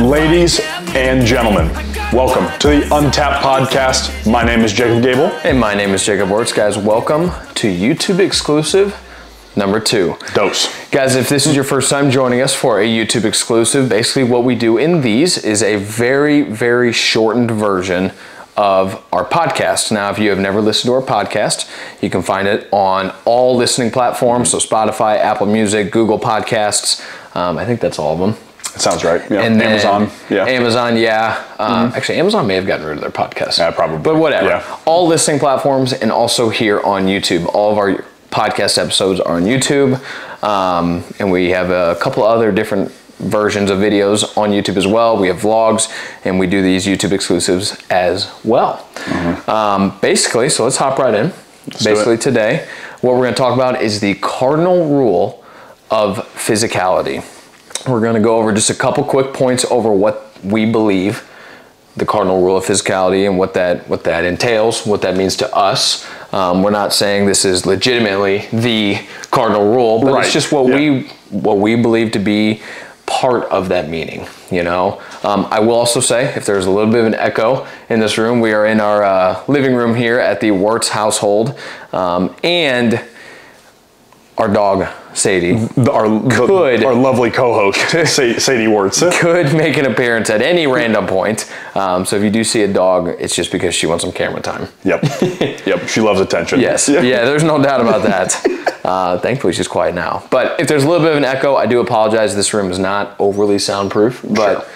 Ladies and gentlemen, welcome to the Untapped Podcast. My name is Jacob Gabel. And my name is Jacob Wurtz. Guys, welcome to YouTube exclusive number 2. Dose. Guys, if this is your first time joining us for a YouTube exclusive, basically what we do in these is a very, very shortened version of our podcast. Now, if you have never listened to our podcast, you can find it on all listening platforms, so Spotify, Apple Music, Google Podcasts. I think that's all of them. That sounds right. Yeah. And then Amazon. Yeah. Amazon, yeah. Actually, Amazon may have gotten rid of their podcast. Yeah, probably. But whatever. Yeah. All listening platforms and also here on YouTube. All of our podcast episodes are on YouTube. And we have a couple other different versions of videos on YouTube as well. We have vlogs and we do these YouTube exclusives as well. Basically, so let's hop right in. Basically today, what we're going to talk about is the cardinal rule of physicality. We're going to go over just a couple quick points over what we believe the cardinal rule of physicality and what that entails, what that means to us. We're not saying this is legitimately the cardinal rule, but it's just what we believe to be part of that meaning, you know. I will also say, if there's a little bit of an echo in this room, we are in our living room here at the Wurtz household, and our dog Sadie, our lovely co-host Sadie Wurtz, could make an appearance at any random point. So if you do see a dog, it's just because she wants some camera time. Yep. She loves attention. Yes. Yeah, there's no doubt about that. Thankfully, she's quiet now. But if there's a little bit of an echo, I do apologize. This room is not overly soundproof, but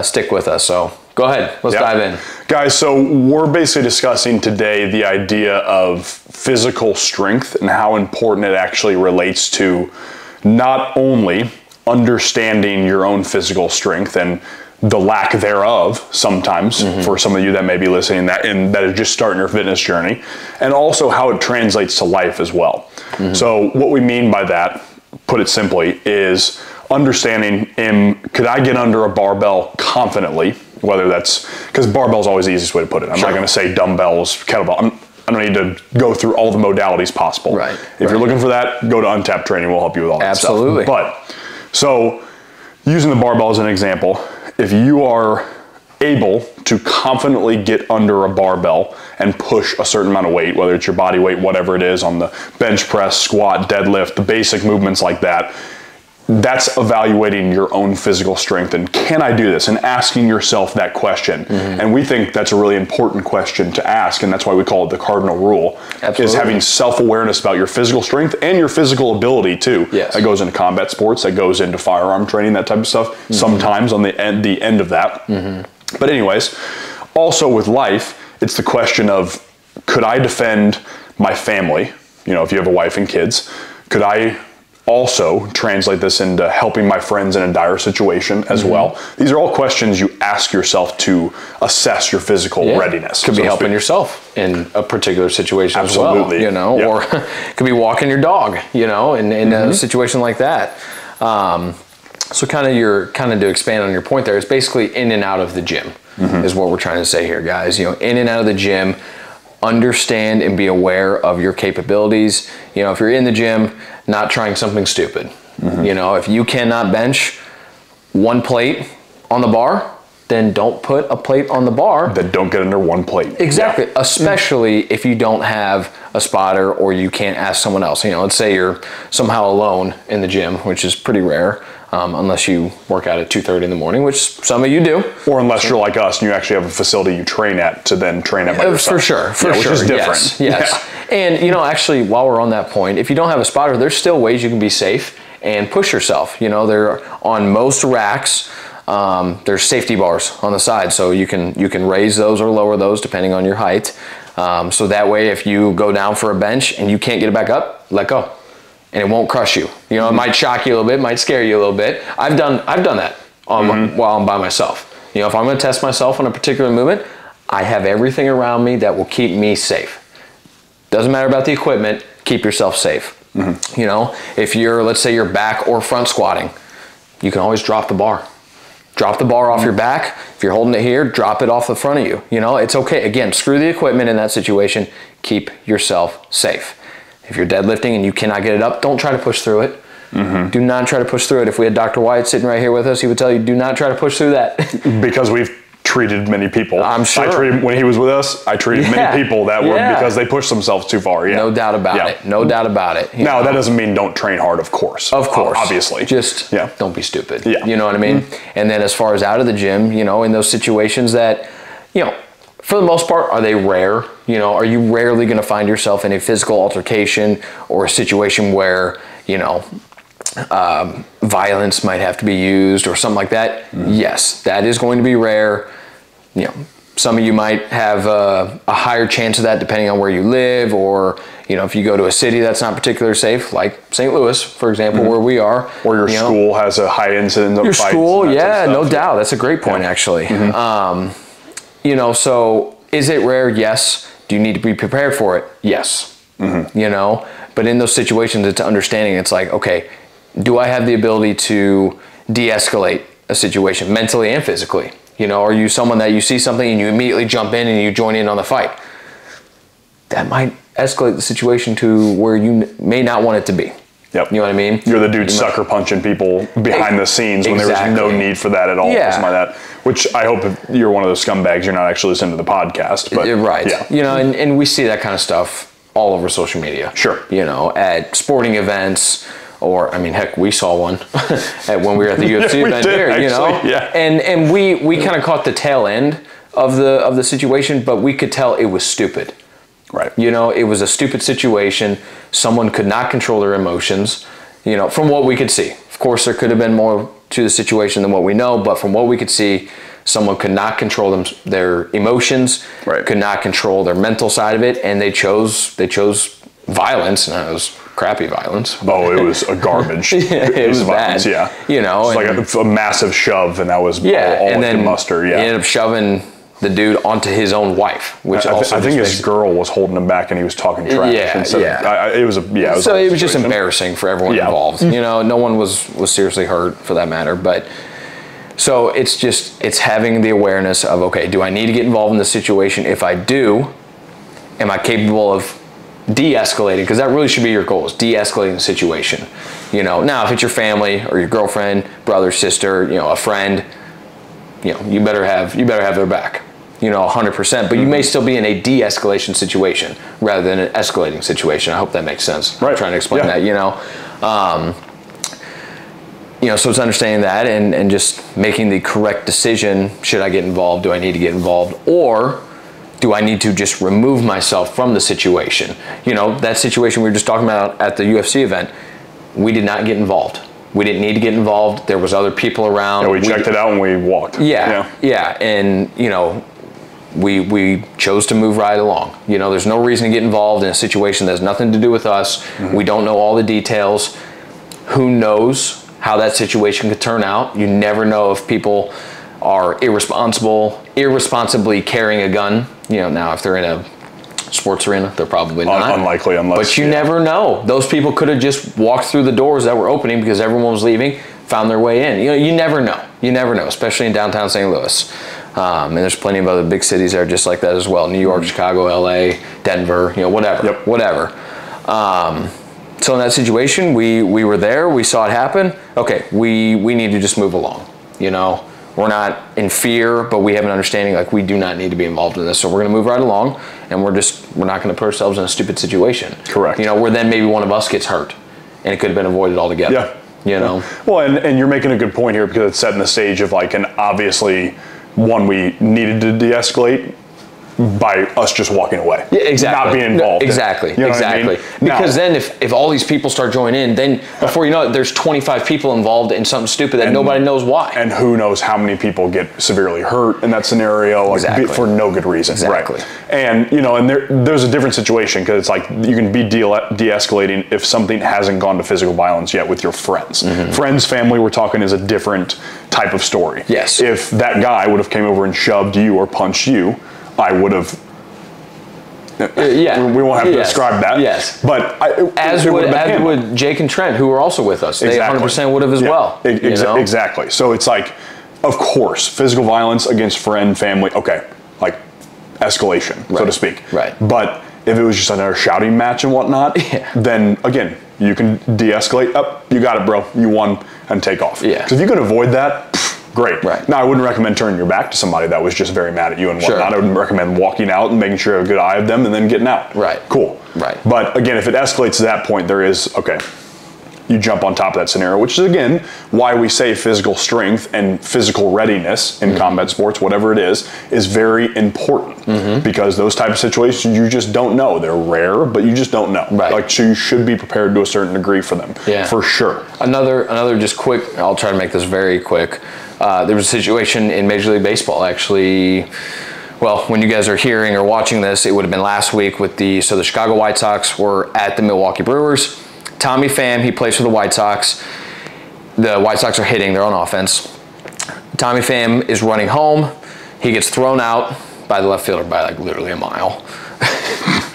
stick with us. So go ahead. Let's dive in. Guys, so we're basically discussing today the idea of physical strength and how important it actually relates to not only understanding your own physical strength and the lack thereof sometimes for some of you that may be listening that are just starting your fitness journey, and also how it translates to life as well. So what we mean by that, put it simply, is understanding, could I get under a barbell confidently? Whether that's, because barbell is always the easiest way to put it. I'm not going to say dumbbells, kettlebell. I don't need to go through all the modalities possible. If you're looking for that, go to Untapped Training. We'll help you with all that stuff. Absolutely. But, so, using the barbell as an example, if you are able to confidently get under a barbell and push a certain amount of weight, whether it's your body weight, whatever it is, on the bench press, squat, deadlift, the basic movements like that, that's evaluating your own physical strength and can I do this, and asking yourself that question. And we think that's a really important question to ask, and that's why we call it the cardinal rule. Is having self-awareness about your physical strength and your physical ability too. That goes into combat sports, that goes into firearm training, that type of stuff, sometimes on the end of that. But anyways, also with life, it's the question of, could I defend my family? You know, if you have a wife and kids, could I also translate this into helping my friends in a dire situation as well? These are all questions you ask yourself to assess your physical readiness. Could be helping yourself in a particular situation as well, you know, or could be walking your dog, you know, in a situation like that. So kind of to expand on your point there, it's basically in and out of the gym is what we're trying to say here, guys. You know, in and out of the gym, understand and be aware of your capabilities. You know, if you're in the gym, not trying something stupid. You know, if you cannot bench one plate on the bar, then don't put a plate on the bar. Then don't get under one plate. Exactly. Especially if you don't have a spotter or you can't ask someone else. You know, let's say you're somehow alone in the gym, which is pretty rare. Unless you work out at 2:30 in the morning, which some of you do. Or unless you're like us and you actually have a facility you train at to then train at by yourself. For sure, which is different. Yes. And, you know, actually, while we're on that point, if you don't have a spotter, there's still ways you can be safe and push yourself. You know, there on most racks, there's safety bars on the side, so you can raise those or lower those depending on your height. So that way, if you go down for a bench and you can't get it back up, let go. And it won't crush you. You know, it might shock you a little bit, might scare you a little bit. I've done that while I'm by myself. You know, if I'm going to test myself on a particular movement, I have everything around me that will keep me safe. Doesn't matter about the equipment, keep yourself safe. You know, if let's say you're back or front squatting, you can always drop the bar. Drop the bar off your back. If you're holding it here, drop it off the front of you. You know, it's okay. Again, screw the equipment in that situation. Keep yourself safe. If you're deadlifting and you cannot get it up, don't try to push through it. Do not try to push through it. If we had Dr. Wyatt sitting right here with us, he would tell you, do not try to push through that. Because we've treated many people. I'm sure. When he was with us, I treated many people that were because they pushed themselves too far. Yeah. No doubt about it. No doubt about it. Now, that doesn't mean don't train hard, of course. Of course. Obviously. Just don't be stupid. Yeah. You know what I mean? And then as far as out of the gym, you know, in those situations that, you know, for the most part, are they rare? You know, are you rarely going to find yourself in a physical altercation or a situation where, you know, violence might have to be used or something like that? Yes, that is going to be rare. You know, some of you might have a higher chance of that depending on where you live, or, you know, if you go to a city that's not particularly safe, like St. Louis, for example, where we are. Or your school has a high incidence of fights. Your school, no doubt. That's a great point, actually. You know, so is it rare? Yes. Do you need to be prepared for it? Yes. You know, but in those situations, it's understanding. It's like, okay, do I have the ability to de-escalate a situation mentally and physically? You know, are you someone that you see something and you immediately jump in and you join in on the fight? That might escalate the situation to where you may not want it to be. Yep. You know what I mean? You're the dude sucker punching people behind the scenes when there was no need for that at all. Yeah. Something like that. Which I hope if you're one of those scumbags, you're not actually listening to the podcast. But right. Yeah. You know, and we see that kind of stuff all over social media. Sure. You know, at sporting events, or, I mean, heck, we saw one when we were at the UFC event here, actually, you know? Yeah. And we kind of caught the tail end of the situation, but we could tell it was stupid. Right. You know, it was a stupid situation. Someone could not control their emotions, you know, from what we could see. Of course, there could have been more to the situation than what we know, but from what we could see, someone could not control their emotions, could not control their mental side of it, and they chose violence, and it was crappy violence. Oh, it was a garbage. It was violence, bad. Yeah. You know, it's like a massive shove, and that was all and then muster. Yeah. He ended up shoving the dude onto his own wife, which I think his girl was holding him back, and he was talking trash. It was just embarrassing for everyone involved. You know, no one was seriously hurt for that matter, but so it's having the awareness of, okay, do I need to get involved in this situation? If I do, am I capable of de-escalating? Because that really should be your goal, is de-escalating the situation. You know, now if it's your family or your girlfriend, brother, sister, you know, a friend, you know, you better have their back. You know, 100%, but you may still be in a de-escalation situation rather than an escalating situation. I hope that makes sense. Right. I'm trying to explain that, you know. You know, so it's understanding that and just making the correct decision. Should I get involved? Do I need to get involved? Or do I need to just remove myself from the situation? You know, that situation we were just talking about at the UFC event, we did not get involved. We didn't need to get involved. There was other people around. Yeah, we checked it out and we walked. Yeah. And, you know, we chose to move right along. You know, there's no reason to get involved in a situation that has nothing to do with us. We don't know all the details. Who knows how that situation could turn out? You never know if people are irresponsibly carrying a gun. You know, now if they're in a sports arena, they're probably not. Unlikely, unless. But you never know. Those people could have just walked through the doors that were opening because everyone was leaving, found their way in. You know, you never know. You never know, especially in downtown St. Louis. And there's plenty of other big cities that are just like that as well. New York, Chicago, LA, Denver, you know, whatever. Whatever. So in that situation, we were there, we saw it happen. Okay, we need to just move along. You know, we're not in fear, but we have an understanding like we do not need to be involved in this. So we're going to move right along, and we're not going to put ourselves in a stupid situation. Correct. You know, where then maybe one of us gets hurt, and it could have been avoided altogether. Yeah. You know. Well, and you're making a good point here because it's setting the stage of like an obviously one we needed to de-escalate by us just walking away. Yeah, exactly. Not being involved. Exactly. You know exactly. what I mean? Because then if all these people start joining in, then before you know it, there's 25 people involved in something stupid that nobody knows why. And who knows how many people get severely hurt in that scenario, like for no good reason. Exactly. Right. And, you know, and there's a different situation because it's like you can be de-escalating if something hasn't gone to physical violence yet with your friends. Friends, family, we're talking is a different type of story. Yes. If that guy would have came over and shoved you or punched you, I would have. We won't have to describe that. Yes. But as would Jake and Trent, who were also with us. They 100% would have as well. Exactly. So it's like, of course, physical violence against friend, family. Okay, like escalation, so to speak. Right. But if it was just another shouting match and whatnot, then again, You can de-escalate. Up, you got it, bro. You won, and take off. Yeah. Because if you can avoid that, great. Right. Now, I wouldn't recommend turning your back to somebody that was just very mad at you and whatnot. Sure. I would recommend walking out and making sure you have a good eye of them and then getting out. Right. Cool. Right. But again, if it escalates to that point, there is, okay, you jump on top of that scenario, which is, again, why we say physical strength and physical readiness in combat sports, whatever it is very important, because those type of situations, you just don't know. They're rare, but you just don't know. Right. Like, so you should be prepared to a certain degree for them, for sure. Another just quick, I'll try to make this very quick. There was a situation in Major League Baseball, actually. Well, when you guys are hearing or watching this, it would have been last week with the Chicago White Sox were at the Milwaukee Brewers. Tommy Pham, he plays for the White Sox. The White Sox are hitting, they're on offense. Tommy Pham is running home. He gets thrown out by the left fielder by like literally a mile.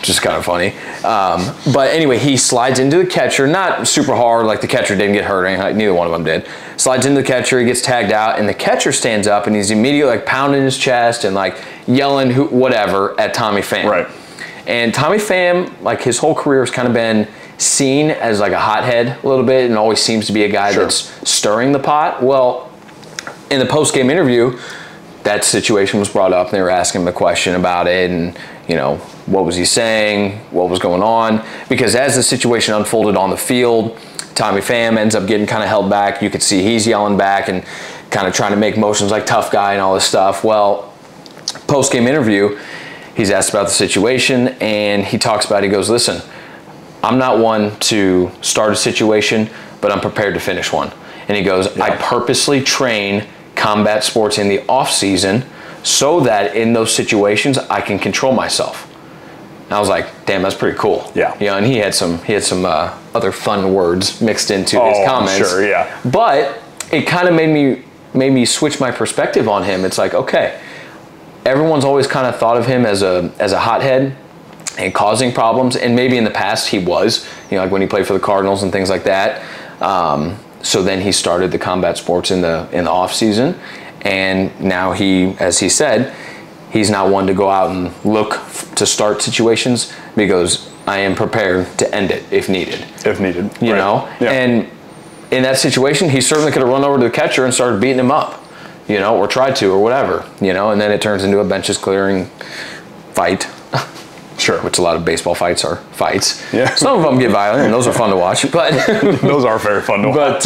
Just kind of funny. But anyway, he slides into the catcher, not super hard, like the catcher didn't get hurt or anything, neither one of them did. Slides into the catcher, he gets tagged out, and the catcher stands up and he's immediately like pounding his chest and like yelling whatever at Tommy Pham. Right. And Tommy Pham, like his whole career has kind of been seen as like a hothead a little bit and always seems to be a guy that's stirring the pot. Well, in the post-game interview, that situation was brought up and they were asking him a question about it and, you know, what was he saying, what was going on, because as the situation unfolded on the field, Tommy Pham ends up getting kind of held back. You could see he's yelling back and kind of trying to make motions like tough guy and all this stuff. Well, post-game interview, he's asked about the situation and he talks about, he goes, listen, I'm not one to start a situation, but I'm prepared to finish one. And he goes, I purposely train combat sports in the off season so that in those situations I can control myself. And I was like, damn, that's pretty cool. Yeah. You know, and he had some other fun words mixed into his comments. Sure, yeah. But it kind of made me switch my perspective on him. It's like, okay, everyone's always kind of thought of him as a hothead and causing problems, and maybe in the past he was, you know, like when he played for the Cardinals and things like that. So then he started the combat sports in the off season, and now he, as he said, he's not one to go out and look to start situations because I am prepared to end it if needed. If needed, you know. Yeah. And in that situation, he certainly could have run over to the catcher and started beating him up, you know, or tried to, or whatever, you know, and then it turns into a benches clearing fight. Sure. Which a lot of baseball fights are fights. Yeah. Some of them get violent, and those are fun to watch. But those are very fun to watch.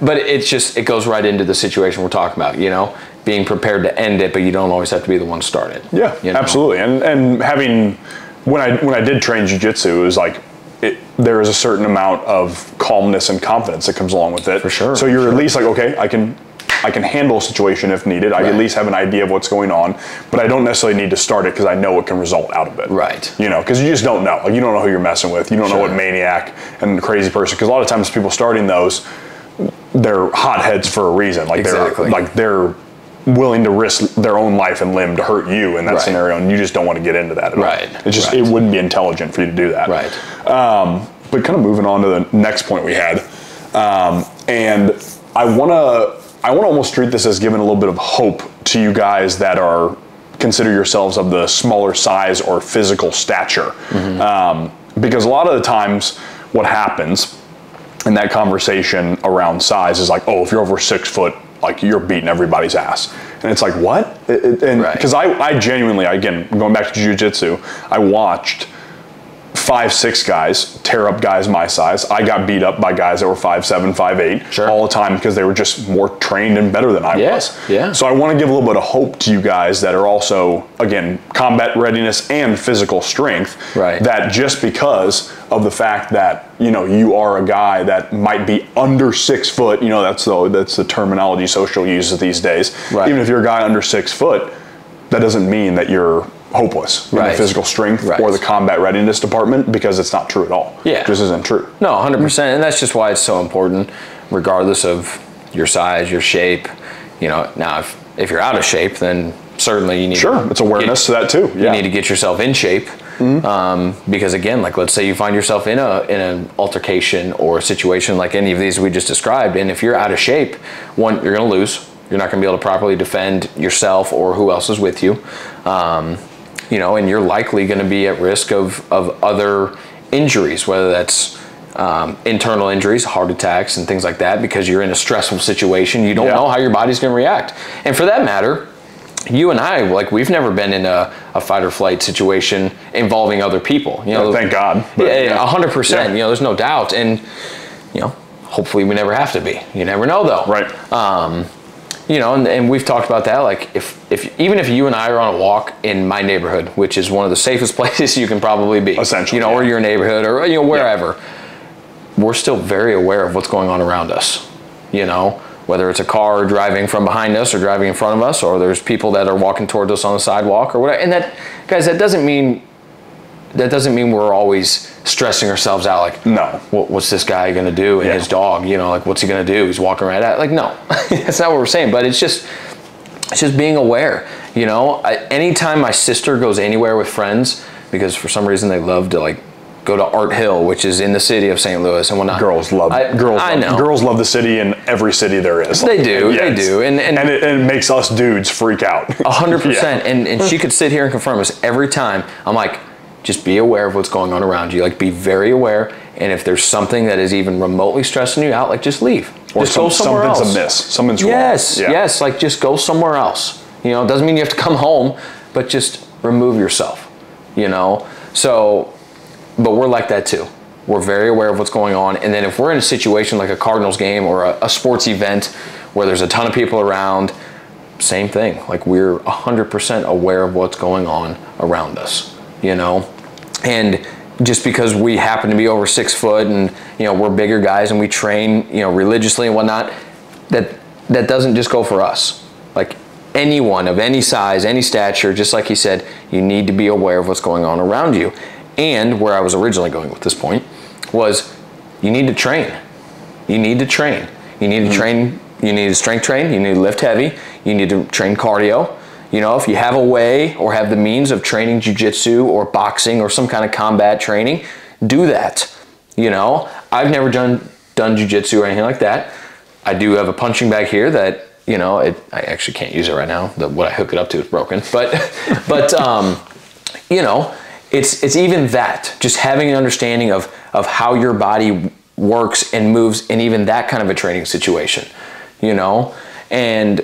But it's just, it goes right into the situation we're talking about, you know, being prepared to end it, but you don't always have to be the one to start it. Yeah, you know? Absolutely. And having, when I did train jiu-jitsu, it was like, there is a certain amount of calmness and confidence that comes along with it. For sure. So you're at least like, okay, I can handle a situation if needed. I at least have an idea of what's going on, but I don't necessarily need to start it because I know what can result out of it. Right. You know, because you just don't know. Like, you don't know who you're messing with. You don't know what maniac and crazy person. Because a lot of times people starting those, they're hotheads for a reason. Like they're willing to risk their own life and limb to hurt you in that scenario, and you just don't want to get into that at all. It's just it wouldn't be intelligent for you to do that. Right. But kind of moving on to the next point we had, and I want to almost treat this as giving a little bit of hope to you guys that are consider yourselves of the smaller size or physical stature. Because a lot of the times what happens in that conversation around size is like, oh, if you're over 6 foot, like you're beating everybody's ass. And it's like, what? Because I genuinely, again, going back to jiu-jitsu, I watched 5'6" guys tear up guys my size. I got beat up by guys that were 5'7", 5'8", all the time because they were just more trained and better than I was. Yeah. So I want to give a little bit of hope to you guys that are also, again, combat readiness and physical strength. That just because of the fact that, you know, you are a guy that might be under 6 foot, you know, that's the terminology social uses these days. Even if you're a guy under 6 foot, that doesn't mean that you're hopeless in the physical strength or the combat readiness department, because it's not true at all. It just isn't true. No, 100%. And that's just why it's so important, regardless of your size, your shape. You know, now if you're out of shape, then certainly you need it's awareness to that too. You need to get yourself in shape. Because again, like let's say you find yourself in an altercation or a situation like any of these we just described, and if you're out of shape, one, you're going to lose. You're not going to be able to properly defend yourself or who else is with you. You know, and you're likely going to be at risk of other injuries, whether that's internal injuries, heart attacks, and things like that, because you're in a stressful situation. You don't know how your body's going to react. And for that matter, you and I, like, we've never been in a fight or flight situation involving other people. You know, thank God. But, 100%. You know, there's no doubt, and you know, hopefully we never have to be. You never know, though. Right. You know, and we've talked about that. Like, even if you and I are on a walk in my neighborhood, which is one of the safest places you can probably be, essentially, you know, or your neighborhood, or you know, wherever, we're still very aware of what's going on around us. You know, whether it's a car driving from behind us or driving in front of us, or there's people that are walking towards us on the sidewalk or whatever. And that, guys, that doesn't mean we're always stressing ourselves out. Like, no, what's this guy going to do? And his dog, you know, like, what's he going to do? He's walking right at, like, no, that's not what we're saying. But it's just being aware, you know. Anytime my sister goes anywhere with friends, because for some reason they love to, like, go to Art Hill, which is in the city of St. Louis and whatnot. Girls love the city in every city there is. They do, they do. And it makes us dudes freak out. 100%. And she could sit here and confirm us every time. I'm like, just be aware of what's going on around you. Like, be very aware. And if there's something that is even remotely stressing you out, like, just leave. Or just go somewhere else. Something's amiss. Something's wrong. Yes. Like, just go somewhere else. You know, it doesn't mean you have to come home, but just remove yourself, you know? So, but we're like that too. We're very aware of what's going on. And then if we're in a situation like a Cardinals game or a sports event where there's a ton of people around, same thing. Like, we're 100% aware of what's going on around us, you know? And just because we happen to be over 6 foot and, you know, we're bigger guys and we train, you know, religiously and whatnot, that doesn't just go for us. Like, anyone of any size, any stature, just like he said, you need to be aware of what's going on around you. And where I was originally going with this point was, you need to train. You need to train. You need to train. You need to strength train. You need to lift heavy. You need to train cardio. You know, if you have a way or have the means of training jiu-jitsu or boxing or some kind of combat training, do that. You know, I've never done jiu-jitsu or anything like that. I do have a punching bag here that, you know, I actually can't use it right now. What I hook it up to is broken. But you know, it's even that, just having an understanding of how your body works and moves in even that kind of a training situation, you know, and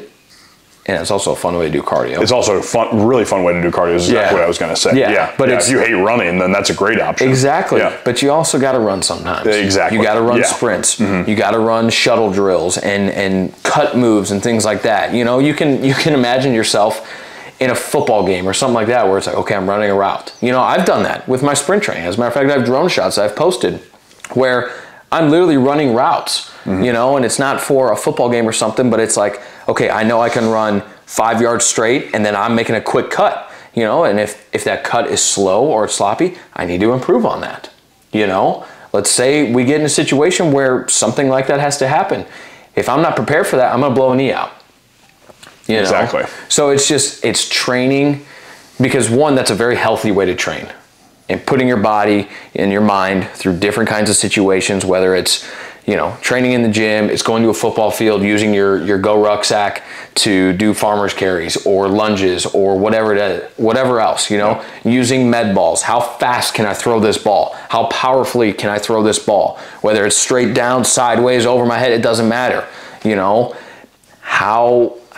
it's also a fun way to do cardio. It's also a really fun way to do cardio is exactly what I was going to say. Yeah. But if you hate running, then that's a great option. Exactly. Yeah. But you also got to run sometimes. Exactly. You got to run sprints. You got to run shuttle drills and cut moves and things like that. You know, you can imagine yourself in a football game or something like that where it's like, okay, I'm running a route. You know, I've done that with my sprint training. As a matter of fact, I have drone shots I've posted where I'm literally running routes, you know, and it's not for a football game or something, but it's like, okay, I know I can run 5 yards straight and then I'm making a quick cut, you know, and if that cut is slow or it's sloppy, I need to improve on that, you know. Let's say we get in a situation where something like that has to happen. If I'm not prepared for that, I'm going to blow a knee out. You know? Exactly. So it's training, because one, that's a very healthy way to train, and putting your body and your mind through different kinds of situations, whether it's, you know, training in the gym, it's going to a football field, using your Go rucksack to do farmer's carries or lunges or whatever else, you know, using med balls. How fast can I throw this ball? How powerfully can I throw this ball? Whether it's straight down, sideways, over my head, it doesn't matter, you know.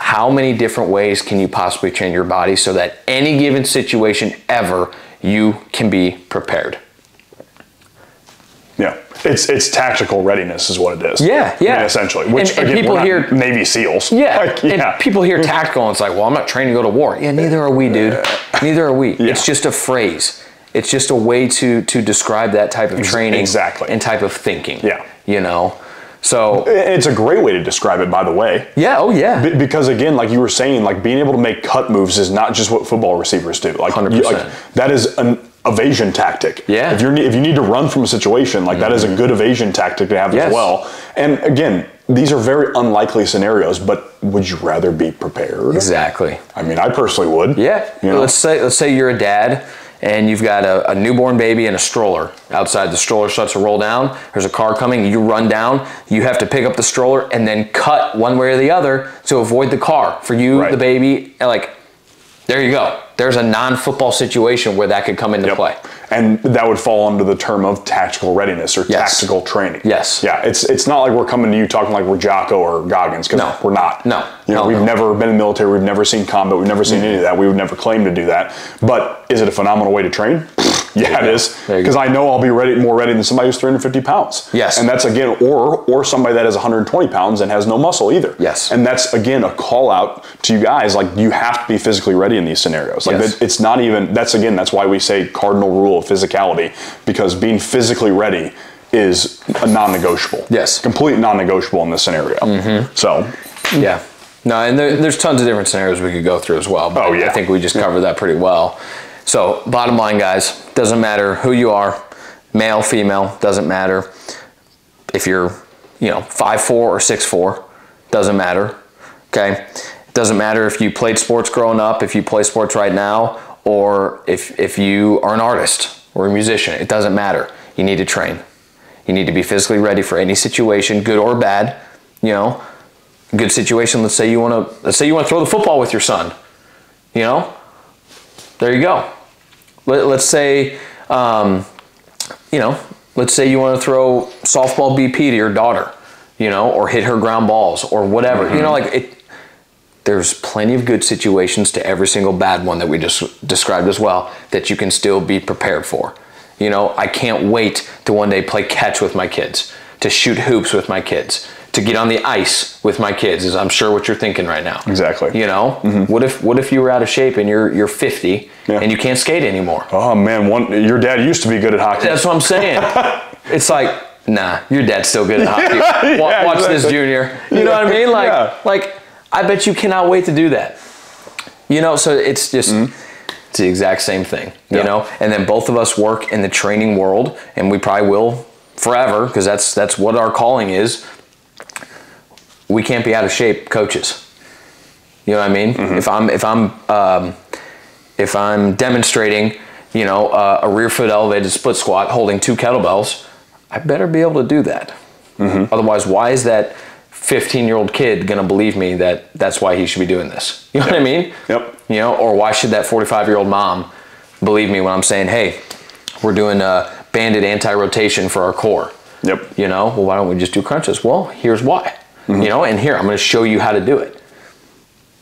How many different ways can you possibly train your body so that any given situation ever, you can be prepared? Yeah, it's tactical readiness is what it is. Yeah. I mean, essentially. Which, and again, people hear Navy SEALs. Yeah, and people hear tactical and it's like, well, I'm not trained to go to war. Yeah, neither are we, dude. Neither are we. Yeah. It's just a phrase. It's just a way to describe that type of training and type of thinking. Yeah. You know? So it's a great way to describe it, by the way. Yeah, oh yeah. Because again, like you were saying, like being able to make cut moves is not just what football receivers do. Like, 100%. That is an evasion tactic. Yeah. If you need to run from a situation, like that is a good evasion tactic to have as well. And again, these are very unlikely scenarios, but would you rather be prepared? Exactly. I mean, I personally would. Yeah. You know? Let's say you're a dad and you've got a newborn baby in a stroller outside. The stroller starts to roll down. There's a car coming. You run down. You have to pick up the stroller and then cut one way or the other to avoid the car. For you, the baby, like, There you go. There's a non-football situation where that could come into play. And that would fall under the term of tactical readiness or tactical training. Yes. Yeah, it's not like we're coming to you talking like we're Jocko or Goggins, because we're not. No. You know, we've never been in the military, we've never seen combat, we've never seen any of that. We would never claim to do that. But is it a phenomenal way to train? Yeah, it is. Because I know I'll be more ready than somebody who's 350 pounds. Yes. And that's, again, or somebody that is 120 pounds and has no muscle either. Yes. And that's, again, a call out to you guys, like, you have to be physically ready in these scenarios. Like, it's not even, that's why we say cardinal rule of physicality, because being physically ready is a non-negotiable. Yes. Complete non-negotiable in this scenario. So. Yeah. No, and there's tons of different scenarios we could go through as well. But I think we just covered that pretty well. So bottom line, guys, doesn't matter who you are, male, female, doesn't matter. If you're, 5'4" or 6'4", doesn't matter, okay? It doesn't matter if you played sports growing up, if you play sports right now, or if you are an artist or a musician. It doesn't matter. You need to train. You need to be physically ready for any situation, good or bad. Good situation. Let's say you want to throw the football with your son. There you go. Let's say, let's say you want to throw softball BP to your daughter, or hit her ground balls or whatever. There's plenty of good situations to every single bad one that we just described as well that you can still be prepared for. I can't wait to one day play catch with my kids, to shoot hoops with my kids, to get on the ice with my kids, is I'm sure what you're thinking right now. Exactly. What if you were out of shape and you're 50 and you can't skate anymore? Oh man, your dad used to be good at hockey. That's what I'm saying. It's like, nah, your dad's still good at hockey. Watch this, Junior. You know what I mean? Like, I bet you cannot wait to do that. So it's just, it's the exact same thing, you know? And then both of us work in the training world, and we probably will forever, because that's what our calling is. We can't be out of shape coaches. You know what I mean? If I'm demonstrating, a rear foot elevated split squat holding 2 kettlebells, I better be able to do that. Otherwise, why is that 15-year-old kid gonna believe me that that's why he should be doing this? You know what I mean? Yep. Or why should that 45-year-old mom believe me when I'm saying, hey, we're doing a banded anti-rotation for our core? Yep. Well, why don't we just do crunches? Well, here's why. And here, I'm going to show you how to do it.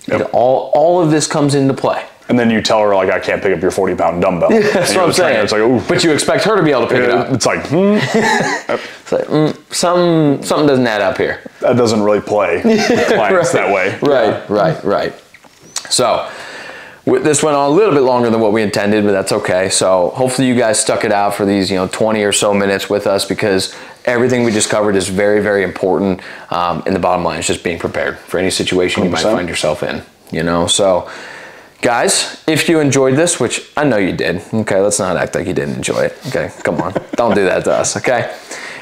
Yep. All of this comes into play. And then you tell her, like, I can't pick up your 40-pound dumbbell. That's what I'm saying. It's like, ooh. But you expect her to be able to pick it up. It's like, It's like, something doesn't add up here. That doesn't really play with clients that way. Right. So, this went on a little bit longer than what we intended, but that's okay. So hopefully you guys stuck it out for these 20 or so minutes with us, because everything we just covered is very, very important. And the bottom line is just being prepared for any situation 100%. You might find yourself in, So guys, if you enjoyed this, which I know you did, okay, let's not act like you didn't enjoy it. Okay, come on, don't do that to us, okay?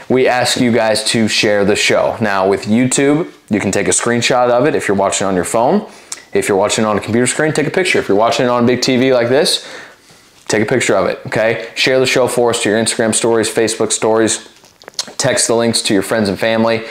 We ask you guys to share the show. Now with YouTube, you can take a screenshot of it if you're watching on your phone. If you're watching on a computer screen, take a picture. If you're watching it on a big TV like this, take a picture of it, okay? Share the show for us to your Instagram stories, Facebook stories. Text the links to your friends and family.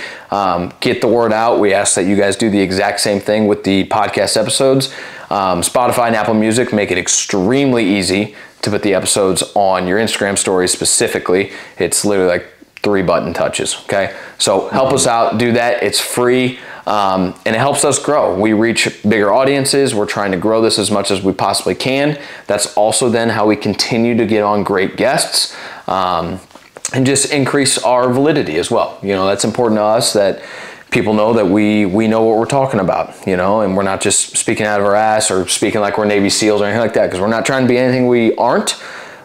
Get the word out. We ask that you guys do the exact same thing with the podcast episodes. Spotify and Apple Music make it extremely easy to put the episodes on your Instagram stories specifically. It's literally like 3 button touches, okay? So help us out, do that. It's free. And it helps us grow. We reach bigger audiences. We're trying to grow this as much as we possibly can. That's also then how we continue to get on great guests and just increase our validity as well. That's important to us, that people know that we know what we're talking about, and we're not just speaking out of our ass or speaking like we're Navy SEALs or anything like that, because we're not trying to be anything we aren't,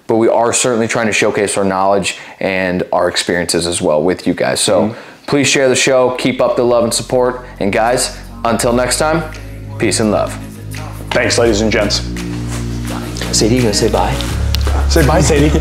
but we are certainly trying to showcase our knowledge and our experiences as well with you guys. So please share the show, keep up the love and support, and guys, until next time, peace and love. Thanks, ladies and gents. Sadie, you gonna say bye? Say bye, Sadie.